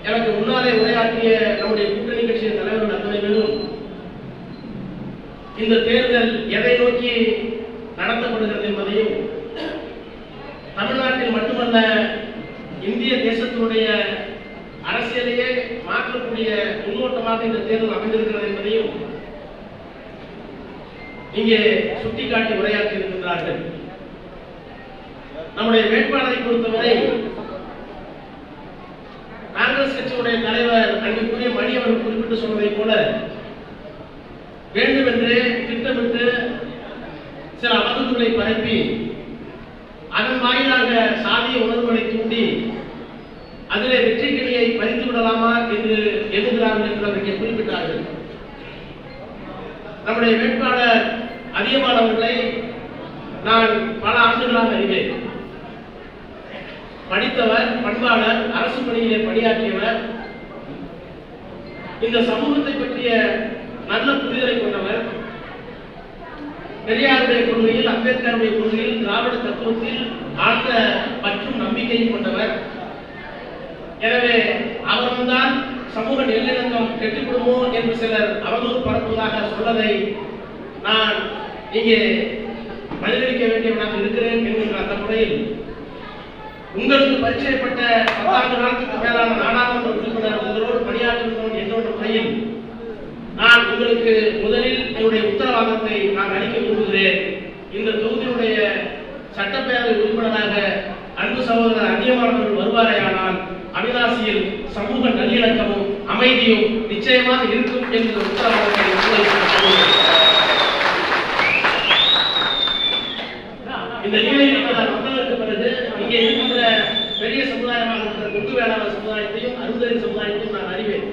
எனக்கு முன்னாலே உரையாற்றிய நம்முடைய கூட்டணி கட்சியின் தலைவர்கள் அத்தனை பேரும் இந்த தேர்தல் எதை நோக்கி நடத்தப்படுகிறது என்பதையும் தமிழ்நாட்டில் மட்டுமல்ல இந்திய தேசத்தினுடைய அரசியலையே மாற்றக்கூடிய முன்னோட்டமாக இந்த தேர்தல் அமைந்திருக்கிறது என்பதையும் இங்கே சுட்டிக்காட்டி உரையாற்றி இருக்கின்றார்கள். நம்முடைய வேட்பாளரை பொறுத்தவரை காங்கிரஸ் கட்சியுடைய தலைவர் அன்புக்குரிய மணி அவர்கள் குறிப்பிட்டு சொன்னதை போல வேண்டுமென்றே திட்டமிட்டு சில அவதூறுகளை பரப்பி அதன் வாயிலாக சாதிய உணர்வுகளை தூண்டி அதிலே வெற்றி கிளியை பறித்து விடலாமா என்று எண்ணுகிறார்கள் என்று அவர்கள் குறிப்பிட்டார்கள். நம்முடைய வேட்பாளர் அதியமான் அவர்களை நான் பல ஆண்டுகளாக அறிவேன். படித்தவர், பண்பாளர், அரசு பணியிலே பணியாற்றியவர், இந்த சமூகத்தை பற்றிய நல்ல புரிதலை கொண்டவர், பெரியாருடைய கொள்கையில், அம்பேத்கருடைய கொள்கையில், திராவிட தத்துவத்தில் ஆழ்ந்த மற்றும் நம்பிக்கையும் கொண்டவர். எனவே அவர்தான் சமூக நல்லிணக்கம் கெட்டுவிடுமோ என்று சிலர் அவதூறு பரப்புவதாக சொன்னதை நான் இங்கே பதிலளிக்க வேண்டியவனாக இருக்கிறேன் என்கின்ற அந்த முறையில் உங்களுக்கு பரிச்சயப்பட்ட 10 ஆண்டு காலத்துக்கு மேலான நாடாளுமன்ற உறுப்பினர் உங்களோடு பணியாற்றுகிறோம் என்ற முறையில் நான் உங்களுக்கு முதலில் என்னுடைய உத்தரவாதத்தை நான் அளிக்க விரும்புகிறேன். இந்த தொகுதியுடைய சட்டப்பேரவை உறுப்பினராக அன்பு சகோதரர் அதியமானவர்கள் வருவாரையானால் அவிநாசியில் சமூக நல்லிணக்கமும் அமைதியும் நிச்சயமாக இருக்கும் என்ற உத்தரவாதத்தை இந்த நிலையில் வந்ததற்கு பிறகு இங்கே இருக்கின்ற பெரிய சமுதாயமாக இருக்கிற கொங்கு வேளாளர் சமுதாயத்தையும் அருந்ததி சமுதாயத்தையும் நான் அறிவேன்.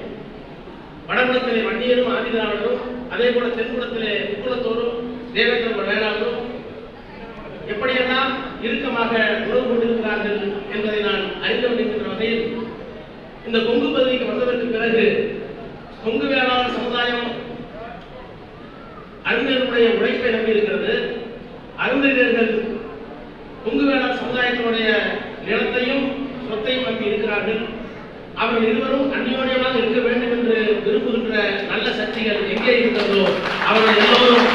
வடபுலத்திலே வன்னியரும் ஆதிதிராவிடரும், அதே போல தென்புலத்திலே முக்குளத்தோரும் தேவேந்திர வேளாளரும் எப்படியெல்லாம் இறுக்கமாக உறவு கொண்டிருக்கிறார்கள் என்பதை நான் அறிந்து கொண்டிருக்கின்ற வகையில் இந்த கொங்கு பகுதிக்கு வந்ததற்கு பிறகு கொங்கு வேளாளர் சமுதாயம் அறிஞர்களுடைய உழைப்பை நம்பி இருக்கிறது. அறிஞர்கள் கொங்கு வேளாளர் சமுதாயத்தினுடைய நிலத்தையும் சொத்தையும் நம்பி இருக்கிறார்கள். அவர்கள் இருவரும் அந்யோன்யமாக இருக்க வேண்டும் என்று விரும்புகின்ற நல்ல சக்திகள் எங்கே இருக்கிறதோ அவர்கள் எல்லோரும்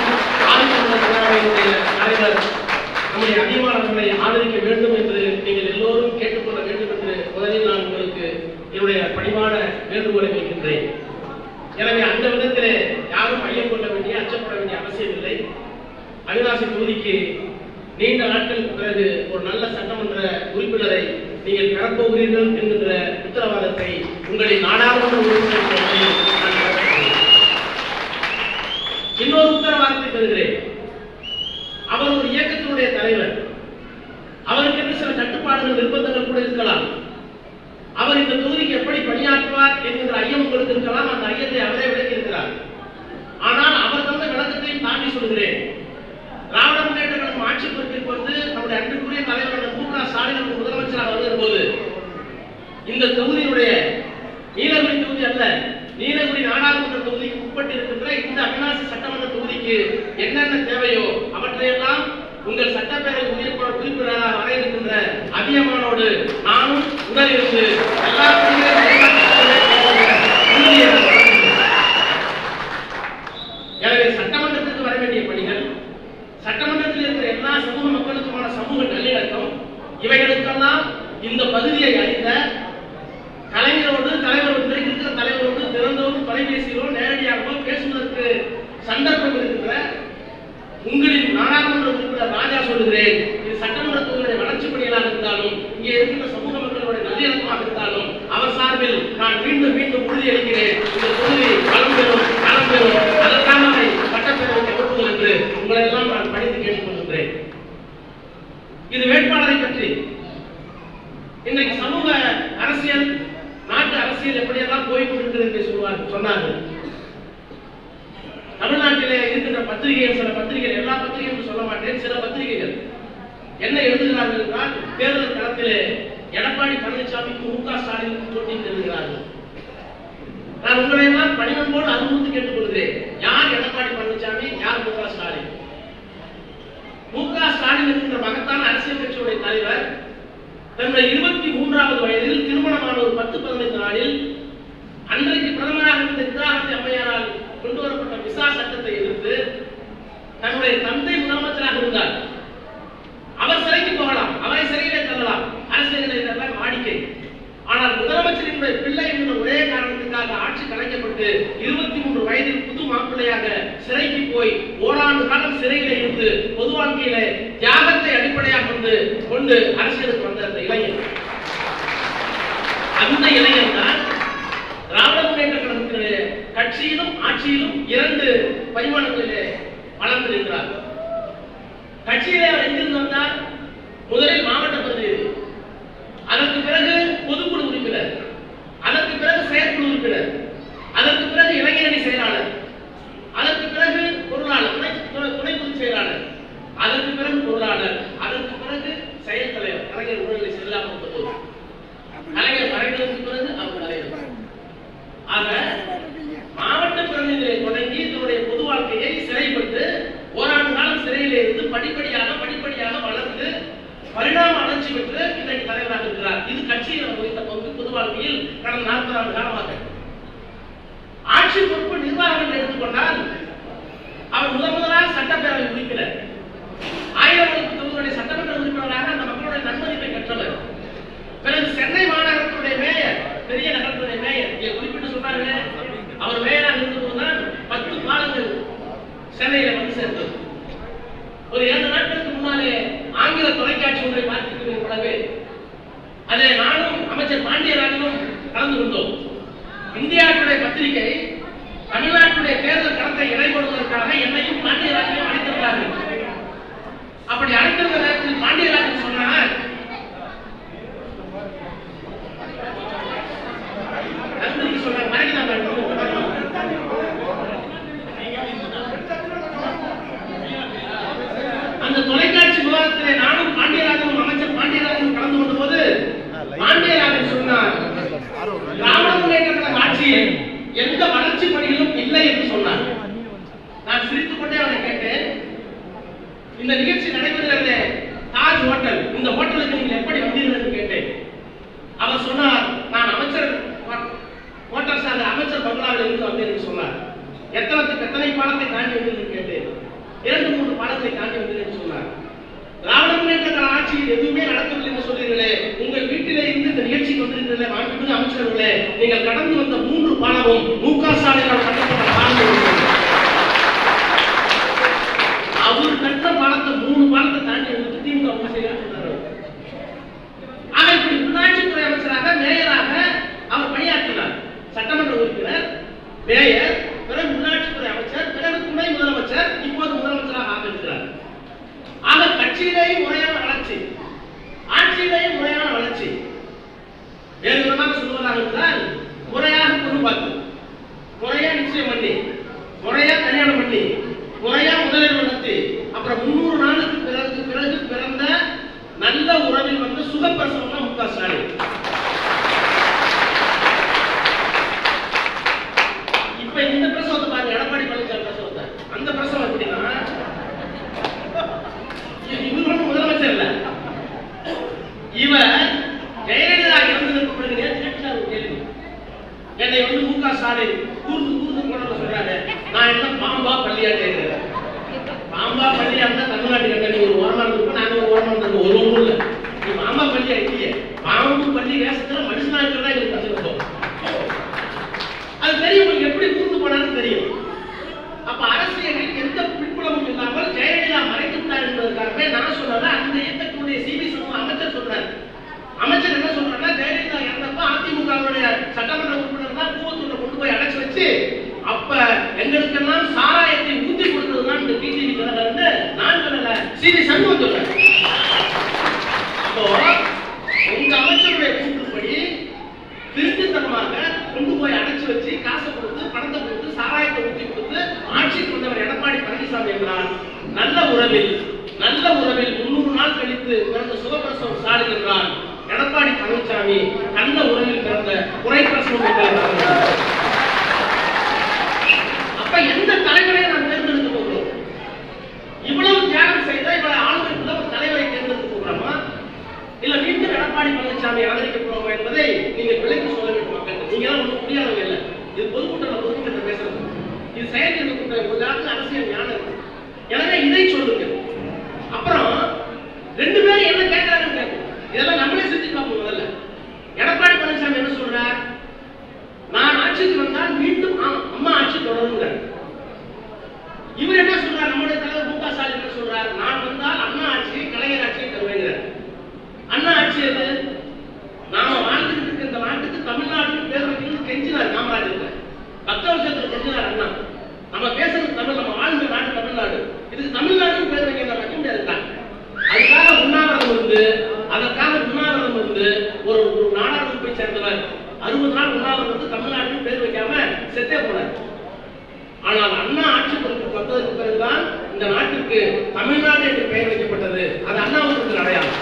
தலைவர் நம்முடைய அதிகமானவர்களை ஆதரிக்க வேண்டும் என்று நீங்கள் எல்லோரும் கேட்டுக்கொள்ள வேண்டும் என்று முதலில் நான் உங்களுக்கு என்னுடைய பணிவான வேண்டுகோளை வைக்கின்றேன். எனவே அந்த விதத்திலே யாரும் ஐயம் கொள்ள வேண்டிய அச்சப்பட வேண்டிய அவசியம் இல்லை. அவிநாசி தொகுதிக்கு நீண்ட நாட்களுக்கு பிறகு ஒரு நல்ல சட்டமன்ற உறுப்பினரை நீங்கள் பெறப்போகிறீர்கள் என்கின்ற உத்தரவாதத்தை உங்களின் நாடாளுமன்ற உறுப்பினர் இன்னொரு உத்தரவாதத்தை தருகிறேன். அவர் ஒரு இயக்கத்தினுடைய தலைவர். அவருக்கு என்று சில கட்டுப்பாடுகள், நிர்பந்தங்கள் கூட இருக்கலாம். அவர் இந்த தொகுதிக்கு எப்படி பணியாற்றுவார் என்கின்ற ஐயம் உங்களுக்கு இருக்கலாம். அந்த ஐயத்தை அவரே விளக்கி இருக்கிறார். ஆனால் அவர் தந்த விளக்கத்தையும் தாண்டி சொல்கிறேன். திராவிட முன்னேற்ற கழகம் ஆட்சி பொறுப்பிற்கு வந்து நம்முடைய அன்புக்குரிய தலைவர் மு.க. ஸ்டாலின் முதலமைச்சராக வருகிற போது இந்த தொகுதியுடைய நீலகிரி தொகுதி அல்ல, நீலகிரி நாடாளுமன்ற தொகுதிக்கு உட்பட்டு இருக்கின்ற இந்த அவிநாசி சட்டமன்ற தொகுதிக்கு என்னென்ன தேவையோ அவற்றையெல்லாம் உங்கள் சட்டப்பேரவை உறுப்பினராக வர இருக்கின்ற அதியமானோடு நானும் உடல் இருந்து எனவே சட்டமன்றத்திற்கு வர வேண்டிய பணிகள், சட்டமன்றத்தில் இருக்கிற எல்லா சமூக மக்களுக்குமான சமூக நல்லிணக்கம், இவைகளுக்கெல்லாம் இந்த பகுதியை அறிந்த கலைஞரோடு, தலைவர் இருக்கிற தலைவரோடு திறந்தோடு தொலைபேசியிலோ நேரடியாகவோ பேசுவதற்கு சந்தர்ப்பம் இருக்கின்ற உங்களின் நாடாளுமன்ற உறுப்பினர் ராஜா சொல்லுகிறேன். இது சட்டமன்ற தொகுதியுடைய வளர்ச்சி பணிகளாக இருந்தாலும், இங்கே இருக்கின்ற சமூக மக்களுடைய நல்லிணக்கமாக இருந்தாலும் அவர் சார்பில் நான் மீண்டும் மீண்டும் உறுதியளிக்கிறேன். இந்த தொகுதி வளம் பெறும், நலம் பெறும். அதற்கான சட்டப்பேரவைக்கு கொடுப்பது என்று உங்களை எல்லாம் நான் படித்து கேட்டுக் கொள்கின்றேன். இது வேட்பாளரை பற்றி. இன்றைக்கு சமூக அரசியல், நாட்டு அரசியல் எப்படியெல்லாம் போய்கொண்டிருக்கிறது என்று சொன்னார்கள். தமிழ்நாட்டிலே இருக்கின்ற பத்திரிகைகள், சில பத்திரிகைகள், எல்லா பத்திரிகைகளும் சொல்ல மாட்டேன், சில பத்திரிகைகள் என்ன எழுதுகிறார்கள் என்றால், தேர்தல் களத்திலே எடப்பாடி பழனிசாமிக்கு மு.க. ஸ்டாலின் போட்டி எழுதுகிறார்கள். நான் உங்களை எல்லாம் பணிவன்போடு அறிவுறுத்தி கேட்டுக் கொள்கிறேன். யார் எடப்பாடி பழனிசாமி, யார் மு.க. ஸ்டாலின்? மு.க. ஸ்டாலின் என்கின்ற மகத்தான அரசியல் கட்சியுடைய தலைவர் தன்னுடைய 23வது வயதில் திருமணமான ஒரு 10-15 நாளில் அமைச்சருடைய பிள்ளை என்ற ஒரே காரணத்துக்காக ஆட்சி கலைக்கப்பட்டு 23 வயதில் புது மாப்பிள்ளையாக சிறைக்கு போய் ஓராண்டு காலம் சிறையில இருந்து பொது வாழ்க்கையில தியாகத்தை அடிப்படையாக கொண்டு அரசியலுக்கு வந்த அந்த இளைஞர், அந்த இளைஞர் தான் திராவிட முன்னேற்ற கழகத்தினுடைய கட்சியிலும் ஆட்சியிலும் 2 பரிமாணங்களிலே வளர்ந்திருக்கிறார். கட்சியிலே அவர் எங்கிருந்து வந்தார்? முதலில் மாவட்ட பிரதிநிதி, அதற்கு பிறகு பொதுக்குழு உறுப்பினர், அதற்கு பிறகு செயற்குழு உறுப்பினர், அதற்கு பிறகு இளைஞரணி செயலாளர், அதற்கு பிறகு பொருளாளர், துணை பொதுச் செயலாளர், அதற்கு பிறகு பொருளாளர், அதற்கு பிறகு செயல் தலைவர். கலைஞர் உடல்நிலை செல்லாமல் போது கலைஞர் மறைந்ததற்கு பிறகு அவர் தலைவர். ஆக மாவட்ட பிரதிநிதியை தொடங்கி தன்னுடைய பொது வாழ்க்கையை சிறைப்பட்டு ஓராண்டு காலம் சிறையிலே இருந்து படிப்படியாக வளர்ந்து பரிணாம வளர்ச்சி பெற்று இன்றைக்கு தலைவராக இருக்கிறார். இது கட்சியில் அவர் வகித்த பங்கு பொது வாழ்க்கையில் கடந்த 40 ஆண்டு காலமாக. ஆட்சி பொறுப்பு நிர்வாகம் என்று எடுத்துக்கொண்டால் அவர் முதலாக சட்டப்பேரவை உறுப்பினர், 1000 தொகுதிகளுடைய சட்டமன்ற உறுப்பினராக அந்த மக்களுடைய நன்மதிப்பை பெற்றவர். பிறகு சென்னை மாநகரத்துடைய மேயர், பெரிய நகரத்துடைய மேயர், இங்கே குறிப்பிட்டு சொன்னார்களே, அவர் மேயராக இருந்தபோதுதான் 10 பாலங்கள் சென்னையில வந்து சேர்ந்தது. ஒரு 2 நாட்களுக்கு முன்னாலே ஆங்கில தொலைக்காட்சி ஒன்றை பார்த்திருக்கிறீர்களே, அதை நானும் அமைச்சர் பாண்டியராஜனும் கலந்து கொண்டோம். இந்தியாவுடைய பத்திரிகை தமிழ்நாட்டுடைய தேர்தல் களத்தை இடைபடுவதற்காக என்னையும் பாண்டியராஜனையும் அழைத்திருந்தார்கள். அப்படி அழைத்திருந்த நேரத்தில் பாண்டியராஜன் சொன்னார், அந்த தொலைக்காட்சி விவாதத்திலே நானும் பாண்டியராஜனும் அமைச்சர் பாண்டியராஜனும் கலந்து கொண்ட போது பாண்டியராஜன் சொன்னார், திராவிட முன்னேற்ற கழக ஆட்சியில் எந்த வளர்ச்சி பணிகளும் இல்லை என்று சொன்னார். நான் சிரித்துக் கொண்டே அவரை கேட்டேன், இந்த நிகழ்ச்சி நடைபெறுகிறது தாஜ் ஹோட்டல், இந்த ஹோட்டலுக்கு நீங்கள் எப்படி வந்தீர்கள் என்று கேட்டேன். அவர் சொன்னார், நான் அமைச்சர் ஹோட்டல் சார் அமைச்சர் பங்களாவில் இருந்து வந்தேன் என்று சொன்னார். எத்தனை பாலத்தை தாண்டி வந்தீர்கள் கேட்டேன். 2-3 பாலத்தை தாண்டி வந்தேன் என்று சொன்னார். திராவிட முன்னேற்ற கழக ஆட்சியில் எதுவுமே நடக்கவில்லை என்று சொல்றீர்களே, உங்கள் வீட்டிலே இருந்து இந்த நிகழ்ச்சிக்கு வந்திருக்கிறீர்களே மாண்புமிகு அமைச்சர்களே, நீங்கள் கடந்து வந்த 3 பாலமும் முக ஸ்டாலினால் கட்டப்பட்ட பாலங்கள். அவர் கட்ட பாலத்தை 3 பாலத்தை தாண்டி வந்து திமுக என்ன செய்யறாரு சொன்னார். ஆக இப்படி உள்ளாட்சித்துறை அமைச்சராக மேயராக அவர் பணியாற்றினார். சட்டமன்ற உறுப்பினர், மேயர், பிறகு உள்ளாட்சித்துறை அமைச்சர், பிறகு துணை முதலமைச்சர், இப்போது முதலமைச்சராக ஆகியிருக்கிறார். ஆக கட்சியிலேயும் முறையான வளர்ச்சி, ஆட்சியிலேயும் முறையான வளர்ச்சி. வேறு விதமாக சொல்வதாக இருந்தால், முறையாக பொண்ணு பார்த்து, முறையா நிச்சயம் பண்ணி, முறையா கல்யாணம் பண்ணி, முறையா முதலில் நடத்தி, அப்புறம் 300 நாளுக்கு பிறகு பிறந்த நல்ல உறவில் வந்து சுகப்பிரசவம் தான் முக ஸ்டாலின். இப்ப இந்த பிரசவத்தை பாருங்க, எடப்பாடி பழனிசாமி பிரசவத்தை. அந்த பிரசவம் எப்படின்னா, இவர் முதலமைச்சர் இல்ல, இவர் ஜெயலலிதா இறந்ததற்கு பிறகு நேற்று கேள்வி என்னை வந்து முக ஸ்டாலின் கூர்ந்து கொண்டு சொல்றாரு, நான் என்ன பாம்பா பள்ளியா கேட்கிறேன். பாம்பா பள்ளியா இருந்தா தமிழ்நாட்டு கட்ட நீங்க ஒரு ஓரமா இருந்திருப்போம், நாங்க ஒரு ஓரமா இருந்திருக்கோம். ஒரு ஒன்றும் இல்ல, நீ பாம்பா பள்ளியா இல்லையே, பாம்பு பள்ளி வேஷத்துல மனுஷனா இருக்கிறதா எங்களுக்கு பிரச்சனை. அது தெரியும், உங்களுக்கு எப்படி கூர்ந்து போனாலும் தெரியும். அப்ப அரசியலில் எந்த பின்புலமும் இல்லாமல் ஜெயலலிதா மறைத்து விட்டார் என்பதற்காகவே நான் சொல்றத அந்த இயக்கத்துடைய சிபி சமூக அமைச்சர் சொல்றாரு. அமைச்சர் என்ன சொல்றாருன்னா, ஜெயலலிதா இறந்தப்ப அதிமுகவுடைய சட்டமன்ற உறுப்பினர் தான் கூவத்தூர்ல கொண்டு போய் அடைச்சு வச்சு, அப்ப எங்களுக்கெல்லாம் சாராயத்தை ஊத்தி கொடுத்ததுதான் இந்த டிடிவி தினகரன் நான் சொல்லல, சிபி சண்முகம் சொல்றேன். அப்போ உங்க அமைச்சருடைய கூற்றுப்படி திருட்டுத்தனமாக கொண்டு போய் அடைச்சு வச்சு காசை கொடுத்து பணத்தை கொடுத்து சாராயத்தை ஊற்றி கொடுத்து ஆட்சிக்கு வந்தவர் எடப்பாடி பழனிசாமி என்றால், நல்ல உறவில் 300 நாள் கழித்து பிறந்த சுகப்பிரசவம் ஸ்டாலின் என்றால், எடப்பாடி பழனிசாமி நல்ல உறவில் பிறந்த குறைப்பிரசவம் என்றார். அப்ப எந்த தலைவரை நாம் தேர்ந்தெடுக்க போகிறோம்? இவ்வளவு தியாகம் செய்த இவ்வளவு ஆளுமைக்குள்ள ஒரு தலைவரை தேர்ந்தெடுக்க போகிறோமா, இல்ல மீண்டும் எடப்பாடி பழனிசாமி ஆதரிக்க போறோமா என்பதை நீங்க விளக்கி சொல்ல வேண்டும் மக்கள். நீங்க எல்லாம் ஒன்றும் புரியாதவங்க இல்லை. இது பொதுக்கூட்டம் பேசுறது, இது செயற்கை கூட்டம், ஒரு நாட்டு அரசியல் ஞானம் இருக்கு. எனவே இதை சொல்லுங்க. அப்புறம் 2 பேரும் என்ன கேட்கறாங்கன்னு கேட்கும். இதெல்லாம் நம்மளே சிந்திச்சு பார்ப்போம். முதல்ல எடப்பாடி பழனிசாமி என்ன சொல்றார்? செஞ்சார் அண்ணா. நம்ம பேசுறது தமிழ், நம்ம வாழ்ந்த நாடு தமிழ்நாடு. இதுக்கு தமிழ்நாடுன்னு பேர் வைக்க முடியாது. அதுக்காக உண்ணாவிரதம் இருந்து ஒரு நாடாளுமன்றத்தை சேர்ந்தவர் 60 நாள் உண்ணாவிரதம் தமிழ்நாடுன்னு பேர் வைக்காம செத்தே போனார். ஆனால் அண்ணா ஆட்சி பொறுப்புக்கு வந்ததற்கு பிறகுதான் இந்த நாட்டிற்கு தமிழ்நாடு என்று பெயர் வைக்கப்பட்டது. அது அண்ணாவுக்கு அடையாளம்.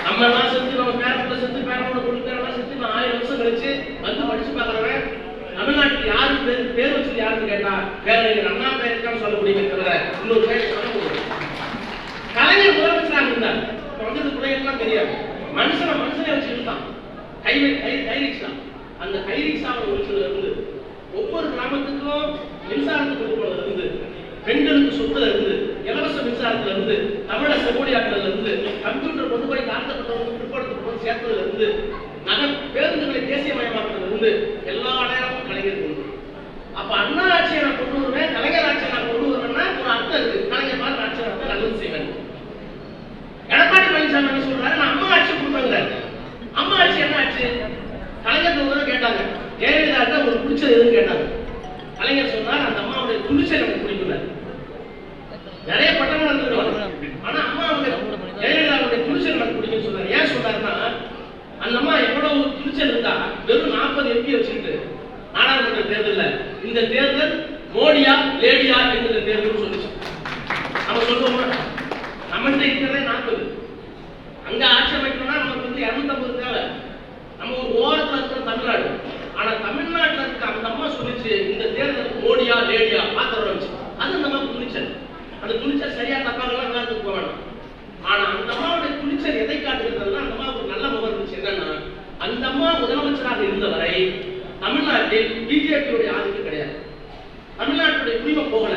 நம்ம எல்லாம் செஞ்சு நம்ம பேரப்புல செஞ்சு பேரப்போட கொடுக்கிறவங்க செஞ்சு நான் 1000 வருஷம் கழிச்சு வந்து படிச்சு பார்க்கறவன் தமிழ்நாட்டுக்கு யாருக்கு பேர் வச்சது யாருன்னு கேட்டா பேரறிஞர் அண்ணா பேர் இருக்கான்னு சொல்ல முடியுமே தவிர இன்னொரு பேர் சொல்ல முடியும். கலைஞர் முதலமைச்சராக இருந்தார். வந்தது பிள்ளைகளுக்குலாம் தெரியாது. மனுஷனை வச்சு இருந்தான். கைரிக்ஷா அந்த கைரிக்ஷாவை ஒழிச்சதுல இருந்து ஒவ்வொரு கிராமத்துக்கும் மின்சாரத்துக்கு கொடுப்பதுல இருந்து பெண்களுக்கு சொத்துல இருந்து இலவச மின்சாரத்துல இருந்து தமிழ செம்மொழியாக்குறதுல இருந்து கம்ப்யூட்டர் கொண்டு போய் தாழ்த்தப்பட்டவங்களுக்கு பிற்படுத்தப்பட்டு சேர்த்ததுல இருந்து பேருந்துகளை தேசியமயமாக்குறதுல இருந்து எல்லா அடையாளமும் கலைஞர் கொண்டு. அப்ப அண்ணா ஆட்சியை நான் கொண்டு வருவேன், கலைஞர் ஆட்சியை நான் கொண்டு வருவேன்னா ஒரு அர்த்தம் இருக்கு. கலைஞர் மாதிரி ஆட்சி நடத்த நல்லது செய்வேன். எடப்பாடி பழனிசாமி என்ன சொல்றாரு, நான் அம்மா ஆட்சி கொடுத்தாங்க. அம்மா ஆட்சி என்ன ஆச்சு? கலைஞர் கேட்டாங்க, ஜெயலலிதா உங்களுக்கு பிடிச்சது எதுன்னு கேட்டாங்க. கலைஞர் சொன்னார், அந்த அம்மாவுடைய துணிச்சல் எனக்கு பிடிக்கல. நிறைய பட்டங்கள் நடந்திருக்கு, ஆனா அம்மாவுடைய ஜெயலலிதாவுடைய துணிச்சல் எனக்கு பிடிக்குன்னு சொன்னார். ஏன் சொன்னாருன்னா, அந்த அம்மா எவ்வளவு துணிச்சல் இருந்தா வெறும் 40 MP வச்சுக்கிட்டு நாடாளுமன்ற தேர்தலில் இந்த தேர்தல் மோடியா லேடியா என்கிற தேர்தல் சொல்லிச்சு. நம்ம சொல்லுவோம் நம்மகிட்ட இருக்கிறதே 40. அங்க ஆட்சி அமைக்கணும்னா நமக்கு 250 தேவை. நம்ம ஒரு ஓரத்தில் இருக்கிற தமிழ்நாடு. ஆனா தமிழ்நாட்டில் இருக்க அந்த அம்மா சொல்லிச்சு, இந்த தேர்தல் மோடியா லேடியா பார்த்து வச்சு. அது அந்த அம்மா துணிச்சல். அந்த துணிச்சல் சரியா தப்பாகலாம் காத்துக்கு போக வேணும். ஆனா அந்த அம்மாவுடைய துணிச்சல் எதை காட்டுகிறதுனா, அந்த அம்மா ஒரு நல்ல முகம் இருந்துச்சு. என்னன்னா, அந்த அம்மா முதலமைச்சராக இருந்தவரை தமிழ்நாட்டில் பிஜேபியுடைய ஆதிக்கம் கிடையாது. தமிழ்நாட்டுடைய உரிமை போகல.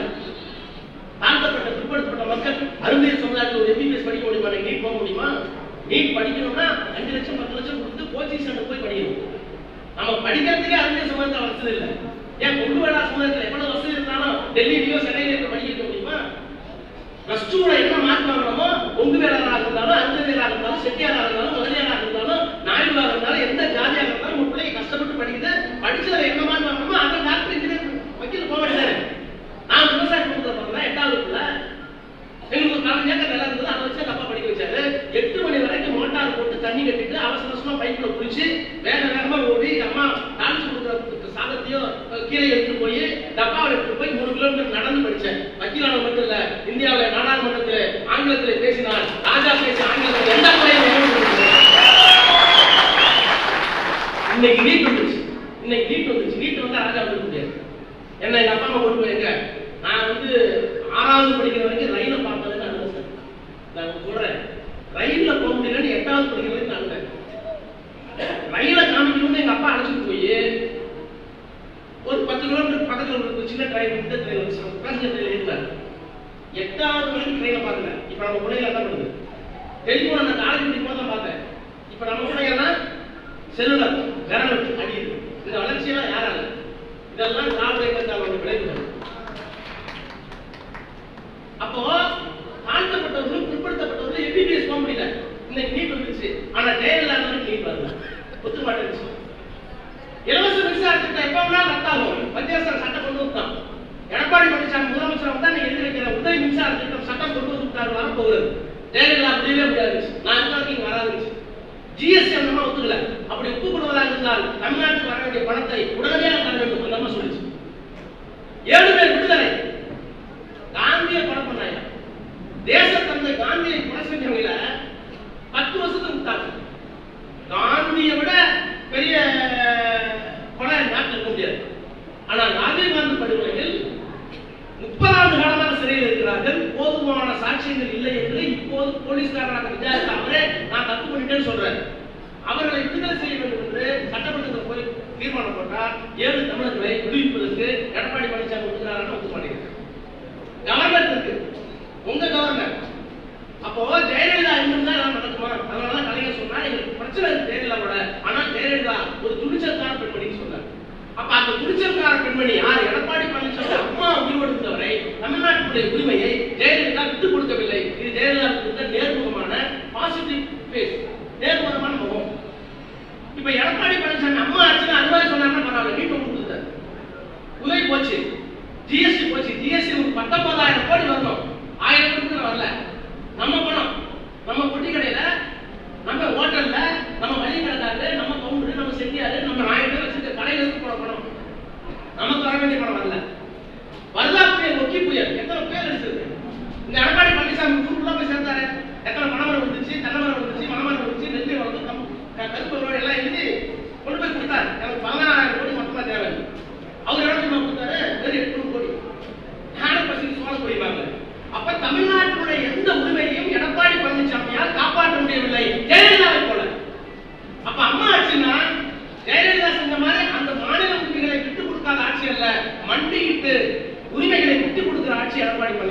தாழ்த்தப்பட்ட பிற்படுத்தப்பட்ட மக்கள் அருந்திய சமுதாயத்தில் ஒரு MBBS படிக்க முடியுமா? நீட் போக முடியுமா? நீட் படிக்கணும்னா 5 லட்சம் 10 லட்சம் கொடுத்து கோச்சிங் சென்டர் போய் படிக்கணும். நம்ம படிக்கிறதுக்கே அருந்திய சமுதாயத்தில் வசதி இல்லை. ஏன் கொண்டு வேடா சமுதாயத்தில் எவ்வளவு வசதி இருந்தாலும் டெல்லியிலயோ சென்னையிலயோ படிக்க முடியுமா? +2ல என்ன மார்க் வாங்கணுமோ, கொங்கு வேளாளராக இருந்தாலும், அருந்ததியராக இருந்தாலும், செட்டியாராக இருந்தாலும், முதலியாராக இருந்தாலும், நாயுடுவாக இருந்தாலும், எந்த ஜாதியாக இருந்தாலும் உங்க பிள்ளைங்க கஷ்டப்பட்டு படிக்குது. படிச்சதுல என்ன மார்க் வாங்கணுமோ அதை டாக்டர் இன்ஜினியர் வக்கீல் போக வேண்டியது. நான் விவசாய குடும்பத்தில் பிறந்தேன். 8வதுக்குள்ள எங்களுக்கு ஒரு 4 ஏக்கர் நிலம் இருந்தது. அதை வச்சு அப்பா படிக்க வச்சாரு. 8 மணி வரைக்கும் மோட்டார் போட்டு தண்ணி கட்டிட்டு அவசரமா பைப்ல குளிச்சு வேகமா ஓடி அம்மா டான்ஸ் கொடுக்குற சாதத்தையும் கீழே எடுத்துட்டு போய் டப்பாவில் எடுத்துட்டு போய் 3 கிலோமீட்டர் நடந்து படிச்சேன். வக்கீலான மட்டும் இல்ல, இந்தியாவில் நாடாளுமன்றத்தில் ஆங்கிலத்தில் பேசினால் ராஜா பேசி ஆங்கிலத்தில் எந்த முறையும் இன்னைக்கு நீட் வந்துச்சு. நீட் வந்து ராஜா வந்து முடியாது. என்ன எங்க அப்பா அம்மா கொண்டு போய் எங்க நான் 6வது படிக்கிற வரைக்கும் ரயில பார்த்ததுன்னு அனுபவம். நான் சொல்றேன், ரயில்ல போக முடியலன்னு 8வது படிக்கிற வரைக்கும் அனுபவம். ரயில காமிக்கணும்னு எங்க அப்பா அழைச்சிட்டு போய் ஒரு 10 கிலோமீட்டர் பக்கத்தில் ஒரு சின்ன ட்ரெயின் இந்த ட்ரெயின் வந்து பேசஞ்சர் ட்ரெயின் இருந்தார். 8வது வரைக்கும் ட்ரெயினை பார்க்கல. இப்ப நம்ம பிள்ளைங்க என்ன பண்ணுது? டெலிஃபோன் நான் காலேஜ் படிக்கும் போது தான் பார்த்தேன். இப்ப நம்ம பிள்ளைங்கன்னா செல்லுலர் விரல் வச்சு அடியுது. இந்த வளர்ச்சியெல்லாம் யாரால? இதெல்லாம் திராவிட இயக்கத்தால் விளைவுகள். அப்போ தாழ்த்தப்பட்டவர்களும் பிற்படுத்தப்பட்டவர்களும் MBBS போக முடியல. இன்னைக்கு நீட் வந்துருச்சு. ஆனா ஜெயலலிதா நீட் வரல, ஒத்து மாட்டேங்குது. இலவச மின்சார திட்டம் எப்ப வேணாலும் ரத்தாகும். மத்திய அரசு சட்டம் கொண்டு வந்துட்டான். எடப்பாடி பழனிசாமி முதலமைச்சர் வந்தா நீங்க எழுதி வைக்கிற உதவி மின்சார திட்டம் சட்டம் கொண்டு வந்துட்டாரு, வரப்போகுது. ஜெயலலிதா முடியவே முடியாது. நான் இங்க வராதுச்சு. GST நம்ம ஒத்துக்கல. அப்படி ஒப்புக்கொள்வதாக இருந்தால் தமிழ்நாட்டுக்கு வர வேண்டிய பணத்தை உடனடியாக தர வேண்டும். அந்த அம்மா சொல்லிச்சு. 7 பேர் விடுதலை. காந்தியை கொலை பண்ணாங்க. தேசத்தந்தை காந்தியை கொலை செஞ்சவங்கள 10 வருஷத்துக்கு விட்டாங்க. காந்தியை விட பெரிய கொலை நாட்டில் இருக்க முடியாது. ஆனால் ராஜீவ் காந்தி படுகொலையில் 30 ஆண்டு காலமாக சிறையில் இருக்கிறார்கள். போதுமான சாட்சியங்கள் இல்லை என்று இப்போது போலீஸ்காரராக விசாரித்த அவரே நான் தப்பு பண்ணிட்டேன்னு சொல்றாரு. அவர்களை விடுதலை செய்ய வேண்டும் என்று சட்டமன்றத்தில் போய் தீர்மானம் போட்டால் 7 தமிழர்களை விடுவிப்பதற்கு எடப்பாடி பழனிசாமி ஒத்துக்கிறாரான்னு ஒத்துக்க மாட்டேங்கிறார். கவர்னர் இருக்கு, உங்க கவர்னர். அப்போ ஜெயலலிதா இருந்தா நடக்குமா? அதனால கலைஞர் சொன்னா எங்களுக்கு பிரச்சனை இருக்கு ஜெயலலிதாவோட. ஆனா ஜெயலலிதா ஒரு துணிச்சல்கார பெண்மணின்னு சொன்னார். அப்ப அந்த துணிச்சல்கார பெண்மணி யார்? எடப்பாடி பழனிசாமி அம்மா உயிரோடு இருந்தவரை தமிழ்நாட்டுடைய உரிமையை ஜெயலலிதா விட்டுக் கொடுக்கவில்லை. இது ஜெயலலிதா நேர்முகமான பாசிட்டிவ் பேஸ், நேர்முகமான முகம். இப்ப எடப்பாடி பழனிசாமி அம்மா ஆச்சுன்னா அது மாதிரி சொன்னாருன்னா பரவாயில்ல, நீட் கொடுத்தாரு.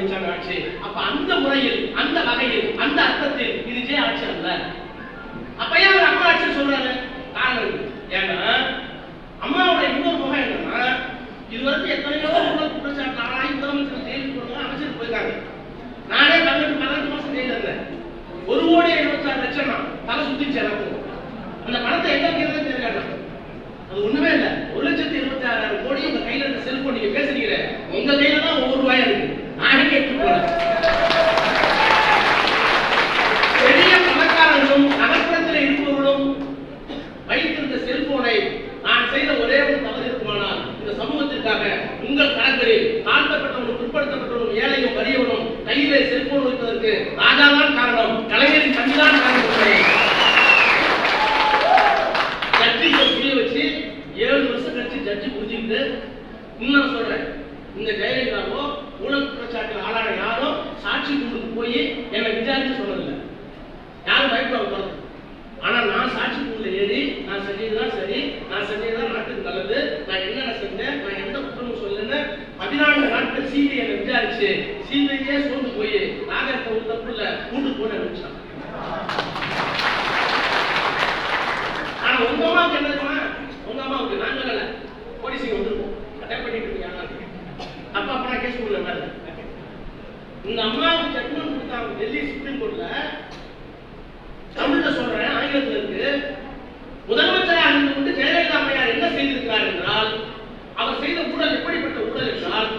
பழனிசாமி ஆட்சி. அப்ப அந்த முறையில், அந்த வகையில், அந்த அர்த்தத்தில் இது ஜெய ஆட்சி அல்ல. அப்ப ஏன் அவர் அம்மா ஆட்சி சொல்றாரு? காரணம் ஏன்னா அம்மாவோட இன்னொரு முகம் என்னன்னா, இதுவரைக்கும் எத்தனையோ ஊழல் குற்றச்சாட்டு ஆளாகி முதலமைச்சர் ஜெயிலுக்கு போனாங்க, அமைச்சர் போயிருக்காங்க. நானே 18 மாசம் ஜெயில இருந்தேன். 1,76,00,000 தலை சுத்திச்சு எனக்கு. அந்த பணத்தை எங்க வைக்கிறதே தெரியல. அது ஒண்ணுமே இல்ல. 1,76,000 கோடி உங்க கையில இருந்த செல்போன் நீங்க பேசுறீங்க, உங்க கையில தான் ₹1 இருக்கு. நானே கேட்டு போறேன். பெரிய பணக்காரர்களும் நகர்ப்புறத்தில் இருப்பவர்களும் வைத்திருந்த செல்போனை நான் செய்த ஒரே ஒரு தவறு இருக்குமானால், இந்த சமூகத்திற்காக உங்கள் கணக்கில் தாழ்த்தப்பட்டவனும் பிற்படுத்தப்பட்டவனும் ஏழையும் வறியவனும் கையிலே செல்போன் வைப்பதற்கு ராஜாதான் காரணம், கலைஞரின் தம்பிதான் காரணம். ஜட்ஜிக்கு புரிய வச்சு 7 வருஷம் கழிச்சு ஜட்ஜி புரிஞ்சுக்கிட்டு, இன்னும் சொல்றேன், இந்த ஜெயலலிதாவோ ஊழல் குற்றச்சாட்டில் ஆளான யாரும் சாட்சி கூண்டுக்கு போய் என்னை விசாரிச்சு சொன்னதில்லை. யாரும் பயப்பட. ஆனா நான் சாட்சி கூண்டுல ஏறி நான் செஞ்சதுதான் சரி, நான் செஞ்சதுதான் நாட்டுக்கு நல்லது, நான் என்னென்ன செஞ்சேன், நான் எந்த குற்றமும் சொல்லன்னு 14 நாட்கள் சிபிஐ என்னை விசாரிச்சு சிபிஐயே சோர்ந்து போய் நாகரிக ஒரு தப்பு இல்ல கூண்டு போன நினைச்சான். ஆனா உங்க அம்மாவுக்கு என்ன தெரியுமா? உங்க அம்மாவுக்கு நான் சொல்லல, போலீஸுக்கு வந்துருக்கோம் அட்டை பண்ணிட்டு இருக்காங்க. அப்பா அப்பா கேஸ் கொடுக்கல மேல. இந்த அம்மாவுக்கு ஜட்மெண்ட் கொடுத்தாங்க டெல்லி சுப்ரீம் கோர்ட்ல. தமிழ்ல சொல்றேன், ஆங்கிலத்தில் இருக்கு. முதலமைச்சராக இருந்து கொண்டு ஜெயலலிதா அம்மையார் என்ன செய்திருக்கிறார் என்றால், அவர் செய்த ஊழல் எப்படிப்பட்ட ஊழல் என்றால்,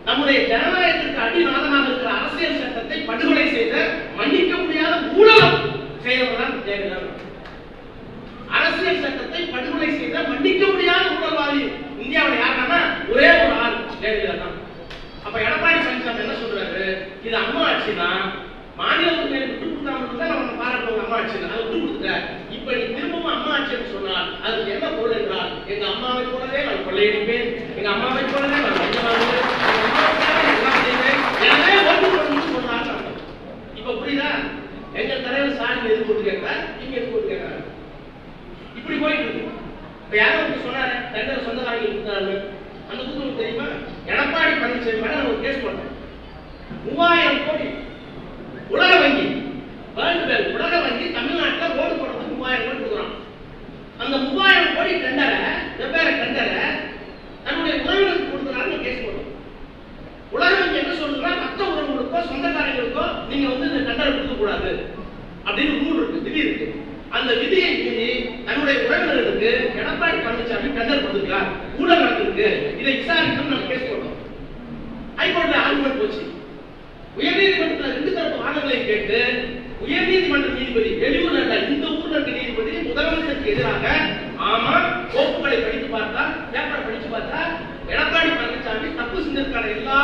நம்முடைய ஜனநாயகத்திற்கு அடிநாதமாக இருக்கிற அரசியல் சட்டத்தை படுகொலை செய்த மன்னிக்க முடியாத ஊழல் செய்தவர்தான் ஜெயலலிதா. அரசியல் சட்டத்தை படுகொலை செய்த மன்னிக்க முடியாத ஊழல்வாதி இந்தியாவில் யாருன்னா ஒரே ஒரு ஆள், ஜெயலலிதா தான். அப்ப எடப்பாடி பழனிசாமி என்ன சொல்றாரு? இது அம்மா ஆட்சி தான், மாநில உரிமையை விட்டு கொடுக்காம தான் நம்ம பாராட்டுவோம் அம்மா ஆட்சி, அதை விட்டு கொடுத்துட்ட. இப்ப நீ திரும்பவும் அம்மா ஆட்சின்னு சொன்னால் அதுக்கு என்ன பொருள் என்றால், எங்க அம்மாவை போலவே நான் கொள்ளையடிப்பேன், எங்க அம்மாவை போலவே நான் லஞ்சம் வாங்குவேன், எல்லாம் செய்வேன், எனவே ஓட்டு போடணும்னு சொன்னாங்க. இப்ப புரியுதா? எங்க தலைவர் சாமி எது போட்டு கேட்கிறார், நீங்க எது போட்டு கேட்கிறாரு, இப்படி போயிட்டு இருக்கு. இப்ப யாரும் சொன்னாரு டெண்டர் சொந்தக்காரங்க கொடுத்தாரு, அந்த புத்தகம் தெரியுமா? எடப்பாடி பழனிசாமி மேல ஒரு கேஸ் போட்டேன். 3000 கோடி உலக வங்கி, வேர்ல்டு பேங்க், உலக வங்கி தமிழ்நாட்டில் ரோடு போடுறதுக்கு 3000 கோடி கொடுக்குறான். அந்த 3000 கோடி டெண்டரை, வெவ்வேறு டெண்டரை தன்னுடைய உறவினருக்கு கொடுக்குறாருன்னு கேஸ் போடுறோம். உலக வங்கி என்ன சொல்றதுன்னா, மற்ற உறவுகளுக்கோ சொந்தக்காரங்களுக்கோ நீங்க இந்த டெண்டரை கொடுக்க கூடாது அப்படின்னு ரூல் இருக்கு, விதி இருக்கு. அந்த விதியை மீறி தன்னுடைய உறவினர்களுக்கு எடப்பாடி பழனிசாமி டெண்டர் கொடுத்துருக்கார், ஊழல் நடந்திருக்கு, இதை விசாரிக்கணும் நம்ம கேஸ் போட்டோம். ஹைகோர்ட்ல ஆர்குமெண்ட் போச்சு. உயர்நீதிமன்றத்தில் 2 தரப்பு வாதங்களை கேட்டு உயர்நீதிமன்ற நீதிபதி, வெளியூர் இந்த ஊர்ல இருக்க நீதிபதி முதலமைச்சருக்கு எதிராக ஆமா கோப்புகளை படித்து பார்த்தா, பேப்பரை படிச்சு பார்த்தா எடப்பாடி பழனிசாமி தப்பு செஞ்சதற்கான எல்லா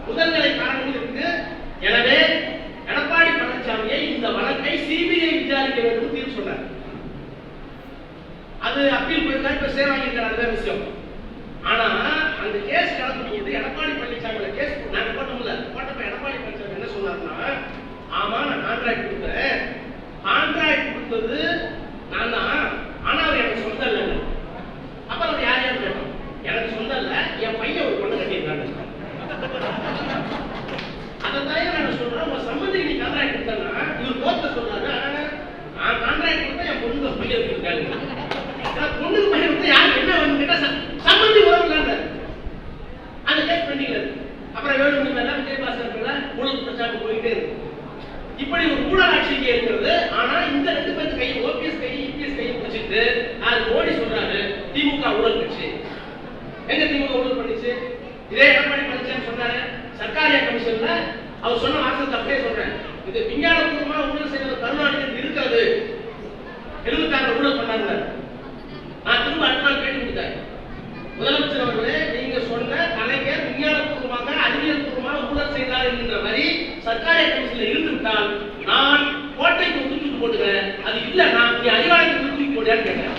முதல்நிலை காரணங்களும் இருக்கு. எனவே எடப்பாடி பழனிசாமியை இந்த வழக்கை சிபிஐ விசாரிக்க வேண்டும் தீர்ப்பு சொன்னார். அது அப்பீல் போயிருக்காரு, இப்ப சேவை வாங்கியிருக்காரு, அதுவே விஷயம். ஆனா அந்த கேஸ் நடக்கும்போது எடப்பாடி பழனிசாமி கேஸ் நாங்க போட்டோம்ல, போட்டப்ப எடப்பாடி பழனிசாமி என்ன சொன்னாருன்னா, ஆமா நான் கான்ட்ராக்ட் கொடுத்தேன், கான்ட்ராக்ட் கொடுத்தது நான் தான், ஆனா அவர் எனக்கு சொந்தம் இல்லை. அப்ப அவர் யார் யார் கேட்டோம், எனக்கு சொந்தம் இல்லை, என் பையன் ஒரு பொண்ணு கட்டியிருக்காங்க. அதைத்தான் நான் சொல்றேன், உங்க சம்பந்திக்கு நீ கான்ட்ராக்ட் கொடுத்தா இவர் கோர்ட்ல சொல்றாரு, நான் கான்ட்ராக்ட் கொடுத்தா என் பொண்ணுக்கு பையன் இருக்காங்க. பொண்ணுக்கு பையன் வந்து யாருக்கு என்ன வந்து கேட்டா சம்பந்தி உறவு இல்ல. அந்த கேஸ் பெண்டிங்ல இருக்கு. அப்புறம் வேலுமணி மேல விஜயபாஸ்கர் ஊழல் பிரச்சாரம் போயிட்டே இருக்கு. இப்படி ஒரு ஊழல் ஆட்சிக்கு இருக்கிறது. ஆனா இந்த 2 பேருக்கு கை, ஓபிஎஸ் கை, இபிஎஸ் கை பிடிச்சிட்டு அது மோடி சொல்றாரு திமுக ஊழல் கட்சி. எங்க திமுக ஊழல் பண்ணிச்சு? இதே எடப்பாடி பழனிசாமி சொன்னாரு சர்க்காரியா கமிஷன்ல, அவர் சொன்ன வாசகத்தை அப்படியே சொல்றேன், இது விஞ்ஞானபூர்வமா ஊழல் செய்வது கருணாநிதி இருக்கிறது, 76 ஊழல் பண்ணாங்க. நான் திரும்ப அடுத்த நாள் கேட்டு கொடுத்தேன், முதலமைச்சர் அவர்களே நீங்க சொன்ன கலைஞர் விஞ்ஞானபூர்வமாக அறிவியல் பூர்வமாக ஊழல் செய்தார் என்கின்ற வரி சர்க்காரியா கமிஷன்ல இருந்து விட்டால் நான் கோட்டைக்கு தூக்கி போட்டுக்கிறேன், அது இல்லைன்னா நீ அறிவாலயத்துக்கு தூக்கி போடுன்னு கேட்டேன்.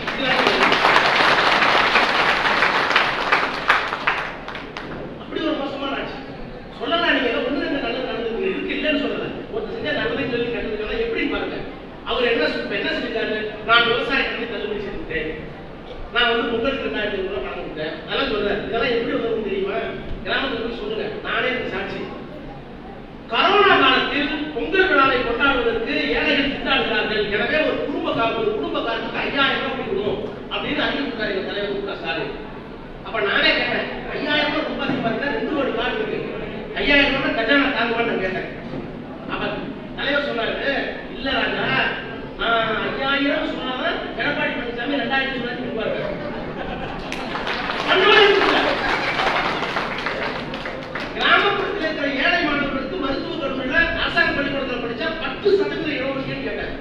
அப்படி ஒரு மோசமான ஆட்சி சொல்லலாம். நீங்க ஏதோ ஒண்ணு ரெண்டு நல்லது நடந்தது இருக்கு, இல்லைன்னு சொல்லல, ஒருத்தர் செஞ்சா நல்லதுன்னு சொல்லி கண்டுக்கலாம். எப்படி பாருங்க, அவர் என்ன செஞ்சாரு, நான் விவசாயம் பண்ணி தள்ளுபடி செஞ்சுட்டேன், நான் 32,000 ரூபாய் பணம் கொடுத்தேன், அதெல்லாம் சொல்றேன். இதெல்லாம் எப்படி வரும் தெரியுமா? கிராமத்துல போய் சொல்லுங்க, நானே சாட்சி. கரோனா காலத்தில் பொங்கல் விழாவை கொண்டாடுவதற்கு ஏழைகள் திண்டாடுகிறார்கள். எனவே ஒரு குடும்பக்காரனுக்கு 5000 ரூபாய் கொடுக்கணும் அப்படின்னு அறிவித்தார் எங்க தலைவர் மு க ஸ்டாலின். அப்ப நானே கேட்டேன், 5000 ரூபாய் ரொம்ப அதிகமா இருக்கா? 2 கோடி கார்டு இருக்கு, 5000 ரூபாய் கஜானா தாங்குவான்னு நான் கேட்டேன். அப்ப தலைவர் சொன்னாரு, இல்ல ராஜா, 5000 சொன்னாதான் எடப்பாடி பழனிசாமி 2000 ரூபாய் கொடுப்பாரு. கிராமப்புறத்தில் இருக்கிற ஏழை மாணவர்களுக்கு மருத்துவக் கல்லூரியில அரசாங்க பள்ளிக்கூடத்தில் படிச்சா 10% இடஒதுக்கீடு கேட்டேன்.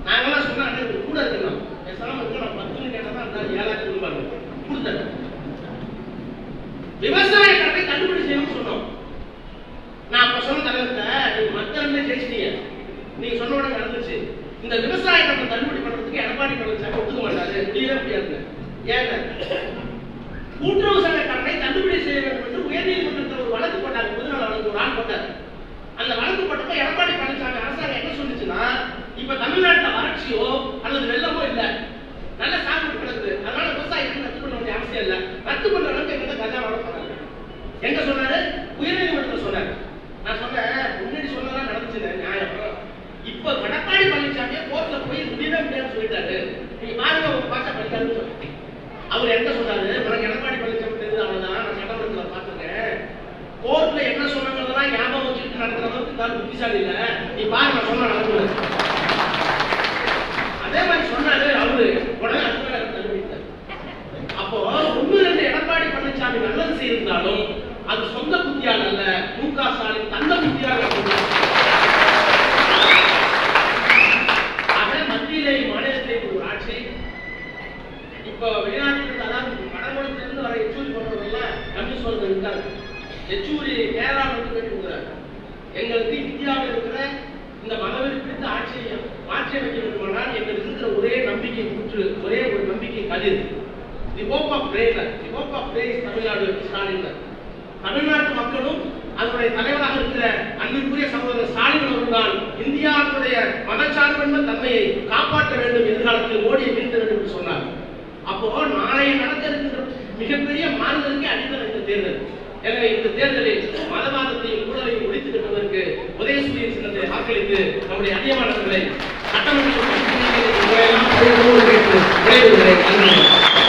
நாங்கெல்லாம் சொன்னாங்க கூட இருக்கணும், பேசாம இருக்க, நான் 10 கேட்டதான் அந்த 7000 கொடுப்பாங்க, கொடுத்தேன். விவசாய கடனை தள்ளுபடி செய்யணும்னு சொன்னோம். நான் அப்ப சொன்ன தலைவர்கிட்ட, நீங்க மத்திய ஜெயிச்சிட்டீங்க, நீங்க சொன்ன உடனே நடந்துச்சு. இந்த விவசாய கடனை தள்ளுபடி பண்றதுக்கு எடப்பாடி பழனிசாமி ஒத்துக்க மாட்டாரு, முடியவே முடியாது. ஏங்க, கூட்டுறவு சங்க கடனை தள்ளுபடி செய்ய வேண்டும் என்று உயர்நீதிமன்றத்தில் ஒரு வழக்கு போட்டாங்க. பொதுநல வழக்கு ஒரு ஆள் போட்டார். அந்த வழக்கு போட்டப்ப எடப்பாடி பழனிசாமி அரசாங்கம் என்ன சொல்லுச்சுன்னா, இப்ப தமிழ்நாட்டில் வறட்சியோ அல்லது வெள்ளமோ இல்ல, நல்ல சாகுபடி கிடக்குது, அதனால விவசாயிகள் ரத்து பண்ண வேண்டிய அவசியம் இல்ல, ரத்து பண்ற அளவுக்கு எங்க கஜா வளர்ப்பாங்க. எங்க சொன்னாரு? உயர்நீதிமன்றத்தில் சொன்னாரு. நான் சொன்னேன், முன்னாடி சொன்னதான் நடந்துச்சு நியாயம். இப்ப எடப்பாடி பழனிசாமியை கோர்ட்ல போய் முடியவே முடியாதுன்னு சொல்லிட்டாரு. நீங்க பாருங்க, உங்க பாஷா படிக்காதுன்னு சொன்னேன். அவர் என்ன சொன்னாரு? எனக்கு எடப்பாடி பழனிசாமி தெரிஞ்சு அவ்வளவுதான், நான் சட்டமன்றத்தில் பார்த்துருக்கேன், கோர்ட்ல என்ன சொன்னாங்கிறதெல்லாம் ஞாபகம் வச்சுட்டு நடக்கிற அளவுக்கு நான் புத்திசாலி இல்ல, நீ பாரு நான் சொன்ன நடக்குது. அதே மாதிரி சொன்னாரு அவரு, உடனே அதுக்காக தள்ளுபடித்தார். அப்போ 1-2 எடப்பாடி பழனிசாமி நல்லது செய்திருந்தாலும் அது சொந்த புத்தியால் அல்ல, மு க ஸ்டாலின் தந்த புத்தியாக. ஆக மத்தியிலே மாநிலத்திலே ஒரு ஆட்சி. இப்போ வெளிநாட்டில் அதாவது வடமொழியிலிருந்து வர எச்சூரி போன்றவர்கள் கம்யூனிஸ்ட் இருக்காங்க. எச்சூரி கேரளாவுக்கு போய் கொடுக்குறாங்க. எங்களுக்கு இந்தியாவில் இருக்கிற இந்த மதவெறி பிடித்த ஆட்சியை மாற்றி அமைக்க வேண்டுமானால் எங்களுக்கு இருக்கிற ஒரே நம்பிக்கை கூற்று, ஒரே ஒரு நம்பிக்கை கதிர், the hope of prayer, the hope of prayer Tamil Nadu Stalin. தமிழ்நாட்டு மக்களும் அதனுடைய தலைவராக இருக்கிற அன்பிற்குரிய சகோதரர் ஸ்டாலின் அவர்கள்தான் இந்தியாவுடைய மதச்சார்பற்ற தன்மையை காப்பாற்ற வேண்டும், எதிர்காலத்தில் மோடியை வீழ்த்த வேண்டும் என்று சொன்னார். அப்போ நாளைய நடக்க இருக்கின்ற மிகப்பெரிய மாறுதலுக்கு அடித்தளம் இந்த தேர்தல். எனவே இந்த தேர்தலில் மதவாதத்தையும் ஊழலையும் ஒழித்து கட்டுவதற்கு உதயசூரியன் சின்னத்தை வாக்களித்து நம்முடைய அதிகமானவர்களை சட்டமன்ற